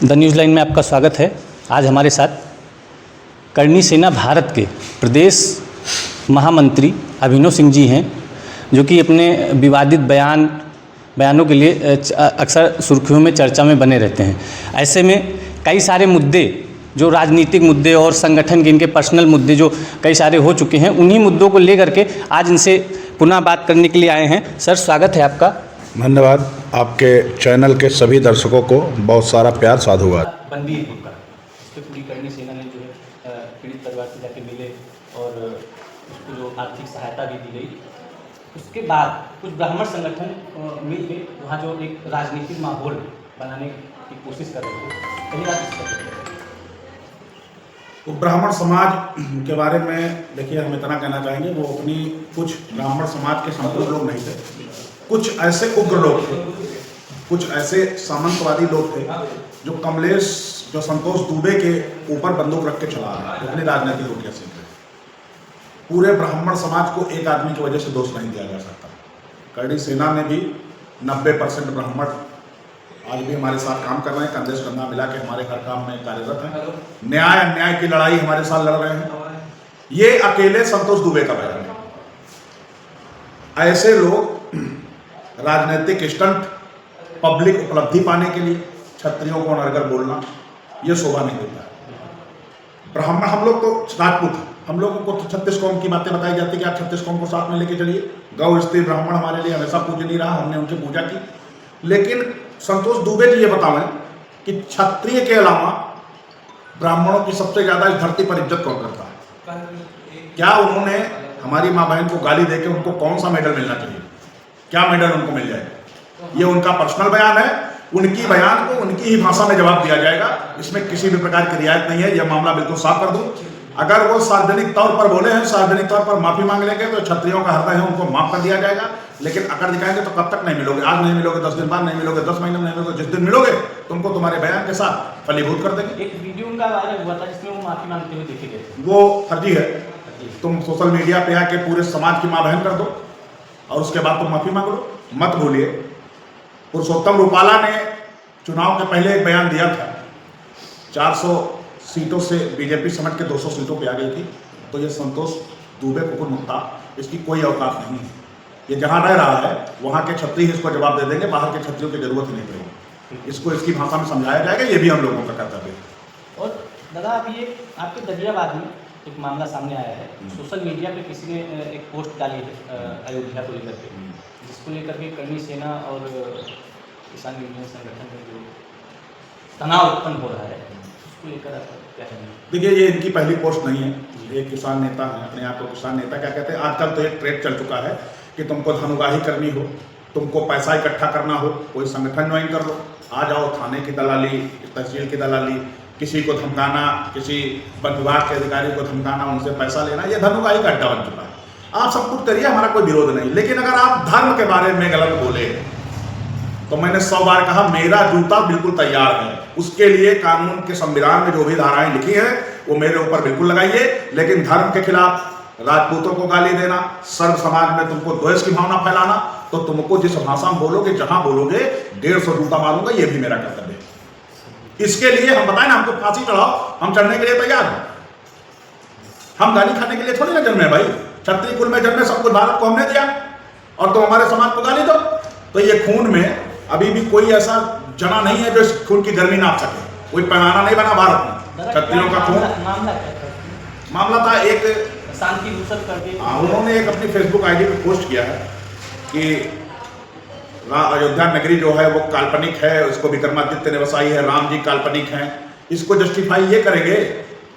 The news line में आपका स्वागत है। आज हमारे साथ करणी सेना भारत के प्रदेश महामंत्री अभिनव सिंह जी हैं, जो कि अपने विवादित बयानों के लिए अक्सर सुर्खियों में चर्चा में बने रहते हैं। ऐसे में कई सारे मुद्दे, जो राजनीतिक मुद्दे और संगठन के इनके पर्सनल मुद्दे जो कई सारे हो चुके हैं, उन्हीं मुद्दों को लेकर के आज इनसे पुनः बात करने के लिए आए हैं। सर, स्वागत है आपका। धन्यवाद। आपके चैनल के सभी दर्शकों को बहुत सारा प्यार, साधुवाद। बंदी इस पर पूरी करणी सेना ने जो है पीड़ित परिवार से जाके मिले और उसको जो आर्थिक सहायता भी दी गई। उसके बाद कुछ ब्राह्मण संगठन मिल के वहाँ जो एक राजनीतिक माहौल बनाने की कोशिश कर रहे थे। पहली बात इस पर तो ब्राह्मण समाज के बारे में देखिए, हम इतना कहना चाहेंगे, वो अपनी कुछ ब्राह्मण समाज के संपूर्ण लोग नहीं थे। कुछ ऐसे उग्र लोग थे, कुछ ऐसे सामंतवादी लोग थे जो संतोष दुबे के ऊपर बंदूक रख के चला रहे थे अपनी राजनीतिक रोटियां सेक रहे। पूरे ब्राह्मण समाज को एक आदमी की वजह से दोष नहीं दिया जा सकता। करणी सेना ने भी 90% ब्राह्मण आज भी हमारे साथ काम कर रहे हैं, कंधे से कंधा मिला के हमारे हर काम में कार्यरत हैं। न्याय अन्याय की लड़ाई हमारे साथ लड़ रहे हैं। ये अकेले संतोष दुबे का बयान है। ऐसे लोग राजनीतिक स्टंट, पब्लिक उपलब्धि पाने के लिए क्षत्रियों को अनर्गल बोलना, ये शोभा नहीं देता है। ब्राह्मण, हम लोग तो राजपूत हैं, हम लोगों को तो 36 कौम की बातें बताई जाती है कि आप 36 कौम को साथ में लेके चलिए। गौ स्त्री ब्राह्मण हमारे लिए हमेशा पूजनीय रहा, हमने उनकी पूजा की। लेकिन संतोष दुबे जी ये बतावें कि क्षत्रिय के अलावा ब्राह्मणों की सबसे ज्यादा इस धरती पर इज्जत कौन करता है? क्या उन्होंने हमारी माँ बहन को गाली देके उनको कौन सा मेडल मिलना चाहिए? क्या मेडल उनको मिल जाएगा? ये उनका पर्सनल बयान है, उनकी बयान को उनकी ही भाषा में जवाब दिया जाएगा। इसमें किसी भी प्रकार की रियायत नहीं है। यह मामला बिल्कुल साफ कर दूं, अगर वो सार्वजनिक तौर पर बोले हैं, सार्वजनिक तौर पर माफी मांग लेंगे तो क्षत्रियों का हृदय है, उनको माफ कर दिया जाएगा। लेकिन अगर दिखाएंगे तो कब तक नहीं मिलोगे? आज नहीं मिलोगे, 10 दिन बाद नहीं मिलोगे, 10 महीने में नहीं मिलोगे। जिस दिन मिलोगे तुमको तुम्हारे बयान के साथ फलीभूत कर देंगे। एक वीडियो उनका वायरल हुआ था जिसमें वो माफी मांगते हुए देखे गए। वो फर्जी है। तुम सोशल मीडिया पे आके पूरे समाज की माँ बहन कर दो और उसके बाद तुम माफी मांग लो। मत भूलिए, पुरुषोत्तम रूपाला ने चुनाव के पहले एक बयान दिया था, 400 सीटों से बीजेपी समझ के 200 सीटों पे आ गई थी। तो ये संतोष दुबे कुकुर मुक्ता, इसकी कोई औकात नहीं है। ये जहां रह रहा है वहां के क्षत्रिय इसको जवाब दे देंगे, बाहर के क्षत्रियों की जरूरत ही नहीं पड़ेगी। इसको इसकी भाषा में समझाया जाएगा, ये भी हम लोगों का कर्तव्य है। और दादा, अभी ये आपके दरियाबाद में एक मामला सामने आया है। सोशल मीडिया पे किसी ने एक पोस्ट डाली है अयोध्या को लेकर के, जिसको लेकर के करणी सेना और किसान यूनियन संगठन में जो तनाव उत्पन्न हो रहा है, उसको लेकर आप क्या कहेंगे? देखिए, ये इनकी पहली पोस्ट नहीं है। एक किसान नेता है, अपने आप को किसान नेता क्या कहते हैं। आजकल तो एक ट्रेंड चल चुका है कि तुमको धनुगाही करनी हो, तुमको पैसा इकट्ठा करना हो, कोई संगठन ज्वाइन कर लो, आ जाओ। थाने की दलाली, तहसील की दलाली, किसी को धमकाना, किसी वन विभाग के अधिकारी को धमकाना, उनसे पैसा लेना, ये धनुगाही का अड्डा बन चुका है। आप सब कुछ करिए, हमारा कोई विरोध नहीं। लेकिन अगर आप धर्म के बारे में गलत बोले तो मैंने 100 बार कहा, मेरा जूता बिल्कुल तैयार है। उसके लिए कानून के संविधान में जो भी धाराएं लिखी है वो मेरे ऊपर बिल्कुल लगाइए। लेकिन धर्म के खिलाफ, राजपूतों को गाली देना, सर्व समाज में तुमको द्वेष की भावना फैलाना, तो तुमको जिस भाषा में बोलोगे, जहां बोलोगे, 150 जूता मारूंगा। ये भी मेरा कर्तव्य है। इसके लिए हम बताएं ना, हमको फांसी चढ़ाओ, हम चढ़ने के लिए तैयार हैं। हम गाली खाने के लिए थोड़ी ना जन्मे भाई। क्षत्रिय कुल में जन्मे, सब कुछ भारत को हमने दिया और तुम हमारे समाज को गाली दो। तो ये खून में अभी भी कोई ऐसा जना नहीं है जो इस खून की गर्मी नाप सके। कोई पैमाना नहीं बना भारत में क्षत्रियों का खून। मामला था एक शांति दूषण करके, उन्होंने एक अपनी फेसबुक आईडी पे पोस्ट किया है कि अयोध्या नगरी जो है वो काल्पनिक है, उसको विक्रमादित्य ने बसाई है, राम जी काल्पनिक हैं। इसको जस्टिफाई ये करेंगे,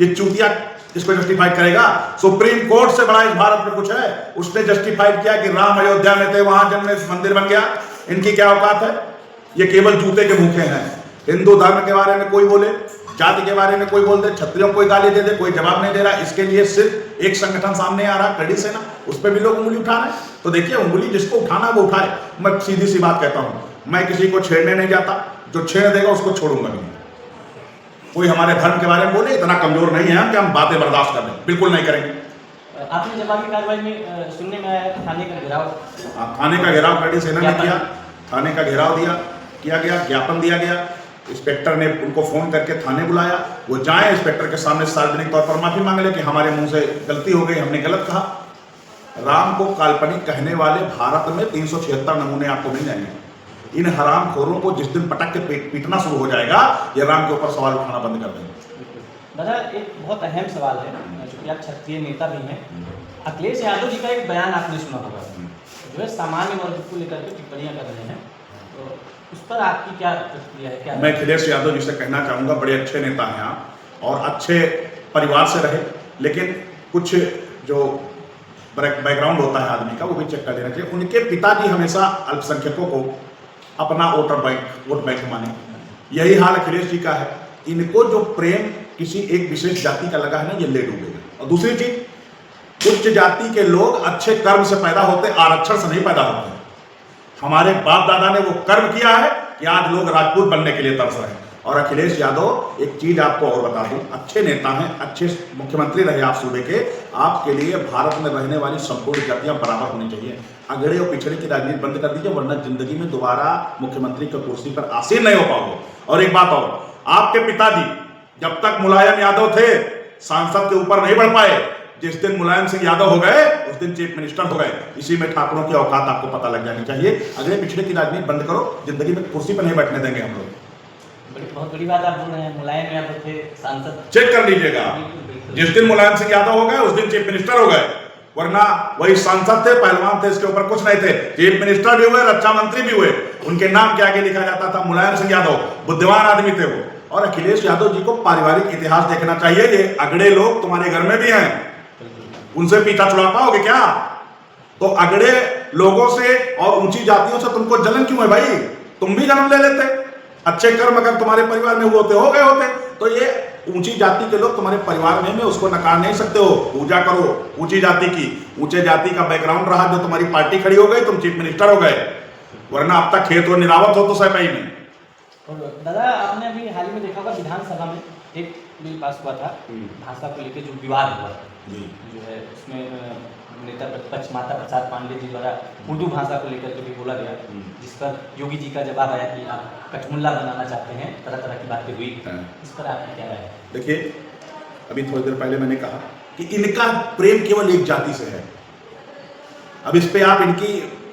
ये चूतिया इसको जस्टिफाई करेगा? सुप्रीम कोर्ट से बड़ा इस भारत में कुछ है? उसने जस्टिफाई किया कि राम अयोध्या में थे, वहां जन्मे, मंदिर बन गया। इनकी क्या औकात है? ये केवल जूते के भूखे हैं। हिंदू धर्म के बारे में कोई बोले, जाति के बारे में कोई बोल दे, क्षत्रियों को कोई गाली दे दे, कोई जवाब नहीं दे रहा। इसके लिए सिर्फ एक संगठन सामने आ रहा, करणी सेना, उस पर भी लोग उंगली उठा रहे हैं। तो देखिए, उंगली जिसको उठाना वो उठाए। मैं सीधी सी बात कहता हूं, मैं किसी को छेड़ने नहीं जाता, जो छेड़ देगा उसको छोड़ूंगा नहीं। कोई हमारे धर्म के बारे में बोले, इतना कमजोर नहीं है हम कि हम बातें बर्दाश्त कर लें, बिल्कुल नहीं करेंगे। आपने जवाबी कार्रवाई में सुनने में आया थाने का घेराव, थाने का घेराव करणी सेना ने किया, थाने का घेराव किया गया, ज्ञापन दिया गया। इंस्पेक्टर ने उनको फ़ोन करके थाने बुलाया, वो जाएं इंस्पेक्टर के सामने सार्वजनिक तौर पर माफ़ी मांग ले कि हमारे मुंह से गलती हो गई, हमने गलत कहा। राम को काल्पनिक कहने वाले भारत में 376 नमूने आपको मिल जाएंगे। इन हरामखोरों को जिस दिन पटक के पीटना शुरू हो जाएगा, ये राम के ऊपर सवाल उठाना बंद कर देंगे। दादा, एक बहुत अहम सवाल है, चूँकि आप क्षत्रिय नेता भी हैं। अखिलेश यादव जी का एक बयान आपने सुना होगा, जो है सामान्य वर्ग को लेकर के टिप्पणियाँ कर रहे हैं, तो उस पर आपकी क्या प्रतिक्रिया है? क्या मैं अखिलेश यादव जी से कहना चाहूँगा, बड़े अच्छे नेता हैं आप और अच्छे परिवार से रहे, लेकिन कुछ जो बैकग्राउंड होता है आदमी का वो भी चेक कर लेना चाहिए। उनके पिताजी हमेशा अल्पसंख्यकों को अपना वोट बैंक माने, यही हाल अखिलेश जी का है। इनको जो प्रेम किसी एक विशेष जाति का लगा है ना, ये ले डूबेगा। और दूसरी चीज, उच्च जाति के लोग अच्छे कर्म से पैदा होते, आरक्षण से नहीं पैदा होते। हमारे बाप दादा ने वो कर्म किया है कि आज लोग राजपूत बनने के लिए तरस रहे हैं। और अखिलेश यादव, एक चीज आपको और बता दूं, अच्छे नेता हैं, अच्छे मुख्यमंत्री रहे आप सूबे के, आपके लिए भारत में रहने वाली संपूर्ण जातियां बराबर होनी चाहिए। अगड़े और पिछड़े की राजनीति बंद कर दीजिए, वरना जिंदगी में दोबारा मुख्यमंत्री की कुर्सी पर आसीन नहीं हो पाओगे। और एक बात और, आपके पिताजी जब तक मुलायम यादव थे सांसद के ऊपर नहीं बढ़ पाए, जिस दिन मुलायम सिंह यादव हो गए उस दिन चीफ मिनिस्टर हो गए। इसी में ठाकुरों की औकात आपको पता लग जानी चाहिए। अगले पिछड़े की राजनीति बंद करो, जिंदगी में कुर्सी पर नहीं बैठने देंगे हम लोग। बहुत बड़ी बात आप बोल रहे हैं, मुलायम यादव थे सांसद, चेक कर लीजिएगा। जिस दिन मुलायम सिंह यादव हो गए उस दिन चीफ मिनिस्टर हो गए, वरना वही सांसद थे, पहलवान थे, इसके ऊपर कुछ नहीं थे। चीफ मिनिस्टर भी हुए, रक्षा मंत्री भी हुए, उनके नाम के आगे लिखा जाता था मुलायम सिंह यादव, बुद्धिमान आदमी थे वो। और अखिलेश यादव जी को पारिवारिक इतिहास देखना चाहिए। ये अगड़े लोग तुम्हारे घर में भी हैं, उनसे पीछा छुड़ा पाओगे क्या? तो अगड़े लोगों से और ऊंची जातियों से तुमको जलन क्यों है भाई? तुम भी जन्म ले लेते, अच्छे कर्म अगर तुम्हारे परिवार में हुए होते, हो गए होते। तो ये ऊंची जाति के लोग तुम्हारे परिवार में उसको नकार नहीं सकते हो। पूजा करो ऊंची जाति की, ऊंचे जाति का बैकग्राउंड रहा, जो तुम्हारी पार्टी खड़ी हो गई, तुम चीफ मिनिस्टर हो गए, वरना अब तक खेत और निरावत हो तो सैपाई में। और दादा, आपने अभी हाल ही में देखा होगा विधानसभा में एक बिल पास हुआ था भाषा को लेकर, जो विवाद हुआ जी, जो है उसमें नेता प्रतिपक्ष माता प्रसाद पांडे जी द्वारा उर्दू भाषा को लेकर के भी बोला गया, जिस पर योगी जी का जवाब आया कि आप कठमुल्ला बनाना चाहते हैं, तरह तरह की बातें हुई। इस पर आपकी क्या राय है? देखिए, अभी थोड़ी देर पहले मैंने कहा कि इनका प्रेम केवल एक जाति से है। अब इस पे आप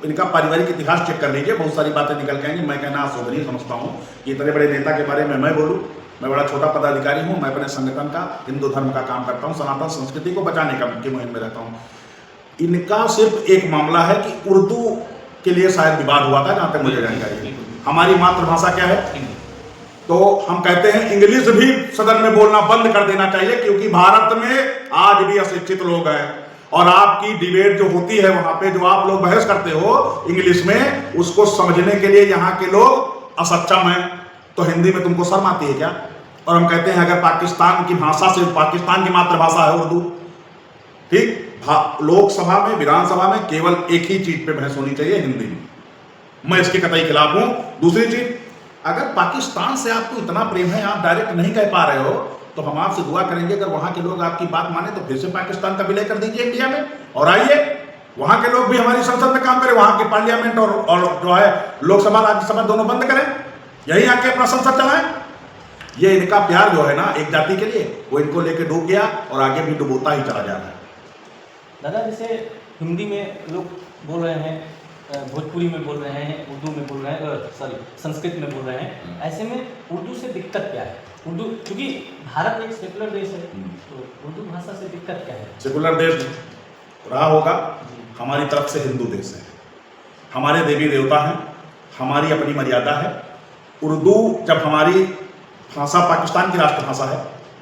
इनका पारिवारिक इतिहास चेक कर लीजिए, बहुत सारी बातें निकल के आएंगी। मैं कहना शोभनीय समझता हूँ कि इतने बड़े नेता के बारे में मैं बोलूँ। मैं बड़ा छोटा पदाधिकारी हूँ, मैं अपने संगठन का हिंदू धर्म का काम करता हूँ, सनातन संस्कृति को बचाने की मुहिम में रहता हूँ। इनका सिर्फ एक मामला है कि उर्दू के लिए शायद विवाद हुआ था, जहाँ तक मुझे जानकारी है। हमारी मातृभाषा क्या है? तो हम कहते हैं इंग्लिश भी सदन में बोलना बंद कर देना चाहिए, क्योंकि भारत में आज भी अशिक्षित लोग हैं। और आपकी डिबेट जो होती है वहां पे, जो आप लोग बहस करते हो इंग्लिश में, उसको समझने के लिए यहाँ के लोग असक्षम हैं। तो हिंदी में तुमको शर्म आती है क्या? और हम कहते हैं अगर पाकिस्तान की भाषा से, पाकिस्तान की मातृभाषा है उर्दू, ठीक, लोकसभा में, विधानसभा में केवल एक ही चीज पे बहस होनी चाहिए, हिंदी में। मैं इसके कतई खिलाफ हूं। दूसरी चीज, अगर पाकिस्तान से आपको इतना प्रेम है, आप डायरेक्ट नहीं कह पा रहे हो, तो हम आपसे दुआ करेंगे अगर वहां के लोग आपकी बात माने तो फिर से पाकिस्तान का विलय कर दीजिए इंडिया में, और आइए वहां के लोग भी हमारी संसद में काम करें, वहां के पार्लियामेंट और जो है लोकसभा राज्यसभा दोनों बंद करें, यही आके अपना संसद चलाएं। ये इनका प्यार जो है ना एक जाति के लिए, वो इनको लेके डूब गया और आगे भी डुबोता ही चला जा रहा है। दादा, जैसे हिंदी में लोग बोल रहे हैं, भोजपुरी में बोल रहे हैं, उर्दू में बोल रहे हैं, सॉरी संस्कृत में बोल रहे हैं, ऐसे में उर्दू से दिक्कत क्या है? उर्दू, क्योंकि भारत एक सेकुलर देश है, तो उर्दू भाषा से दिक्कत क्या है? सेकुलर देश रहा होगा, हमारी तरफ से हिंदू देश है, हमारे देवी देवता हैं, हमारी अपनी मर्यादा है। उर्दू जब हमारी भाषा पाकिस्तान की राष्ट्रभाषा है,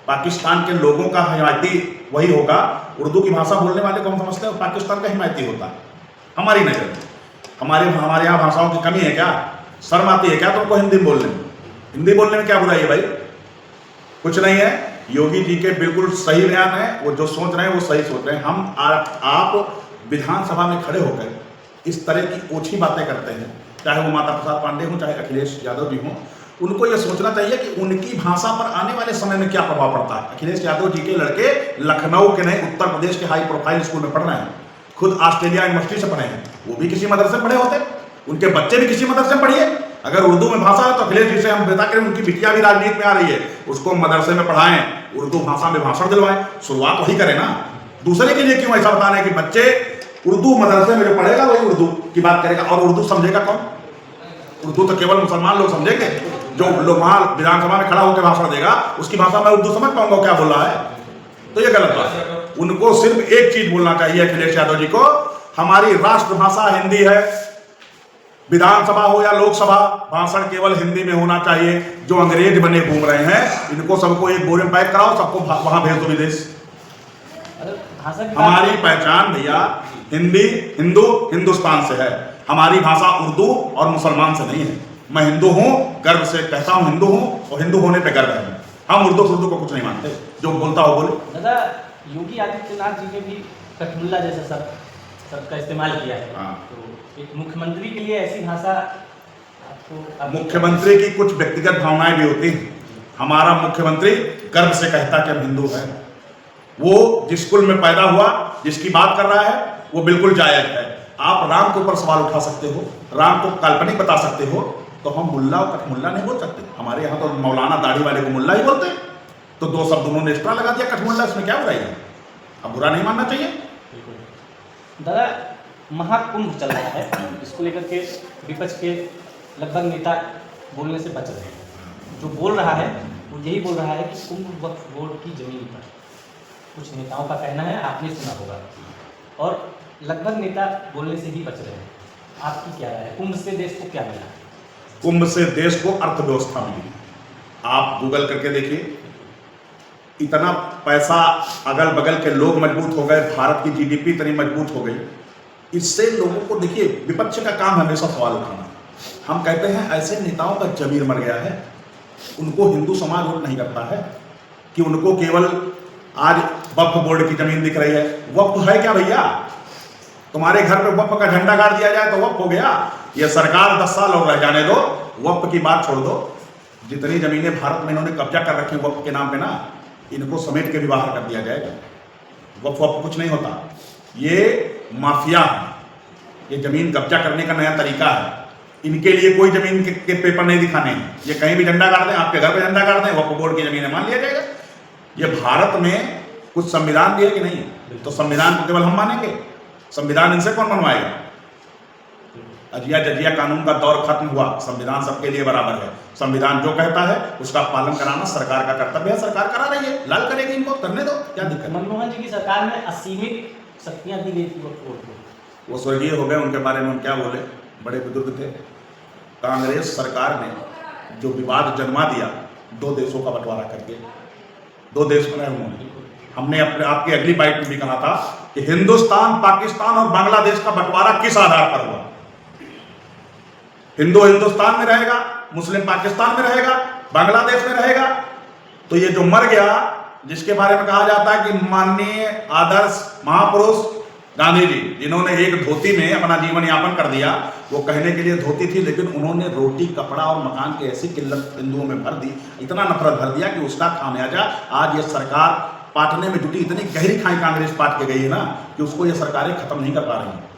पाकिस्तान के लोगों का हिमायती वही होगा। उर्दू की भाषा बोलने वाले को हम समझते हैं पाकिस्तान का हिमायती होता है हमारी नज़र में। हमारे यहाँ भाषाओं की कमी है क्या? शर्म आती है क्या तुमको हिंदी बोलने में? हिंदी बोलने में क्या बुराई है भाई? कुछ नहीं है। योगी जी के बिल्कुल सही बयान है, वो जो सोच रहे हैं वो सही सोच रहे हैं। हम आप विधानसभा में खड़े होकर इस तरह की ओछी बातें करते हैं, चाहे वो माता प्रसाद पांडे हों, चाहे अखिलेश यादव जी हों। उनको ये सोचना चाहिए कि उनकी भाषा पर आने वाले समय में क्या प्रभाव पड़ता है। अखिलेश यादव जी के लड़के लखनऊ के नहीं, उत्तर प्रदेश के हाई प्रोफाइल स्कूल में पढ़ रहे हैं, खुद ऑस्ट्रेलिया यूनिवर्सिटी से पढ़े हैं, वो भी किसी मदरसे में पढ़े होते, उनके बच्चे भी किसी मदरसे में पढ़िए, अगर उर्दू में भाषा है तो अखिलेश जी से हम बेटा करें, उनकी बिटिया भी राजनीति में आ रही है, उसको मदरसे में पढ़ाएं, उर्दू भाषा में भाषण दिलवाएं, शुरुआत वही करें ना। दूसरे के लिए क्यों ऐसा बताना है कि बच्चे उर्दू मदरसे में जो पढ़ेगा वही उर्दू की बात करेगा, और उर्दू समझेगा कौन? उर्दू तो केवल मुसलमान लोग समझेंगे। जो लोग वहां विधानसभा में खड़ा होकर भाषण देगा उसकी भाषा में उर्दू समझ पाऊंगा क्या बोल रहा है? तो ये गलत बात है। उनको सिर्फ एक चीज बोलना चाहिए अखिलेश यादव जी को, हमारी राष्ट्रभाषा हिंदी है, विधानसभा हो या लोकसभा भाषण केवल हिंदी में होना चाहिए। जो अंग्रेज बने घूम रहे हैं इनको सबको एक बोरे में पैक कराओ, सबको वहां भेज दो विदेश। हमारी पहचान भैया हिंदी, हिंदू, हिंदुस्तान से है। हमारी भाषा उर्दू और मुसलमान से नहीं है। मैं हिंदू हूं, गर्व से कहता हूं हिंदू हूं, और हिंदू होने पे गर्व है। हम उर्दू को कुछ नहीं मानते, जो बोलता हो बोले। दादा, योगी आदित्यनाथ जी ने भी कठमुल्ला जैसा शब्द का इस्तेमाल किया है। तो एक मुख्यमंत्री के लिए ऐसी भाषा आपको, मुख्यमंत्री की कुछ व्यक्तिगत भावनाएं भी होती हैं। हमारा मुख्यमंत्री गर्व से कहता कि हम हिंदू हैं। वो जिस कुल में पैदा हुआ, जिसकी बात कर रहा है, वो बिल्कुल जायज है। आप राम के ऊपर सवाल उठा सकते हो, राम को काल्पनिक बता सकते हो, तो हम मुल्ला और कठमुल्ला नहीं बोल सकते। हमारे यहाँ तो मौलाना दाढ़ी वाले को मुल्ला ही बोलते हैं। तो दो शब्द उन्होंने एक्स्ट्रा लगा दिया कठमुल्ला, इसमें क्या बुराई है? अब बुरा नहीं मानना चाहिए। दादा, महाकुंभ चल रहा है, इसको लेकर के विपक्ष के लगभग नेता बोलने से बच रहे हैं। जो बोल रहा है वो यही बोल रहा है कि कुंभ वक्फ बोर्ड की जमीन पर, कुछ नेताओं का कहना है, आपने सुना होगा, और लगभग नेता बोलने से ही बच रहे हैं। आपकी क्या राय है? कुंभ से देश को क्या मिला? कुंभ से देश को अर्थव्यवस्था मिली। आप गूगल करके देखिए, इतना पैसा, अगल बगल के लोग मजबूत हो गए, भारत की जीडीपी इतनी मजबूत हो गई। इससे लोगों को, देखिए विपक्ष का काम हमेशा सवाल उठाना। हम कहते हैं ऐसे नेताओं का जमीर मर गया है, उनको हिंदू समाज वोट नहीं करता है, कि उनको केवल आज वक्फ बोर्ड की जमीन दिख रही है। वक्फ है क्या भैया? तुम्हारे घर पे वक्फ का झंडा गाड़ दिया जाए तो वक्फ हो गया? ये सरकार 10 साल और रह जाने दो, वक्फ की बात छोड़ दो। जितनी जमीनें भारत में इन्होंने कब्जा कर रखी वक्फ के नाम पे ना, इनको समेट के भी बाहर कर दिया जाएगा। वक्फ कुछ नहीं होता, ये माफिया है। ये जमीन कब्जा करने का नया तरीका है। इनके लिए कोई जमीन के पेपर नहीं दिखाने हैं। ये कहीं भी झंडा गाड़ दें, आपके घर पे झंडा गाड़ दें, वक्फ बोर्ड की जमीन मान लिया जाएगा। ये भारत में कुछ संविधान भी है कि नहीं? तो संविधान को केवल हम मानेंगे? संविधान इनसे कौन बनवाएगा? अजिया जजिया कानून का दौर खत्म हुआ। संविधान सबके लिए बराबर है। संविधान जो कहता है उसका पालन कराना सरकार का कर्तव्य है। सरकार करा रही है, लाल करेगी, इनको करने दो, क्या दिक्कत? मनमोहन जी की सरकार में असीमित शक्तियां दी गई थी वक्फ बोर्ड को। वो स्वर्गीय हो गए, उनके बारे में हम क्या बोले, बड़े बुजुर्ग थे। कांग्रेस सरकार ने जो विवाद जन्मा दिया 2 देशों का बंटवारा करके, 2 देश बनाए उन्होंने। हमने अपने आपकी अगली बाइट में भी कहा था कि हिंदुस्तान, पाकिस्तान और बांग्लादेश का बंटवारा किस आधार पर हुआ? हिंदू हिंदुस्तान में रहेगा, मुस्लिम पाकिस्तान में रहेगा, बांग्लादेश में रहेगा। तो ये जो मर गया, जिसके बारे में कहा जाता है कि माननीय आदर्श महापुरुष गांधी जी, जिन्होंने एक धोती में अपना जीवन यापन कर दिया, वो कहने के लिए धोती थी, लेकिन उन्होंने रोटी, कपड़ा और मकान की ऐसी किल्लत हिंदुओं में भर दी, इतना नफरत भर दिया कि उसका खामियाजा आज ये सरकार पाटने में जुटी। इतनी गहरी खाई कांग्रेस पाट के गई है ना, कि उसको ये सरकारें खत्म नहीं कर पा रही हैं।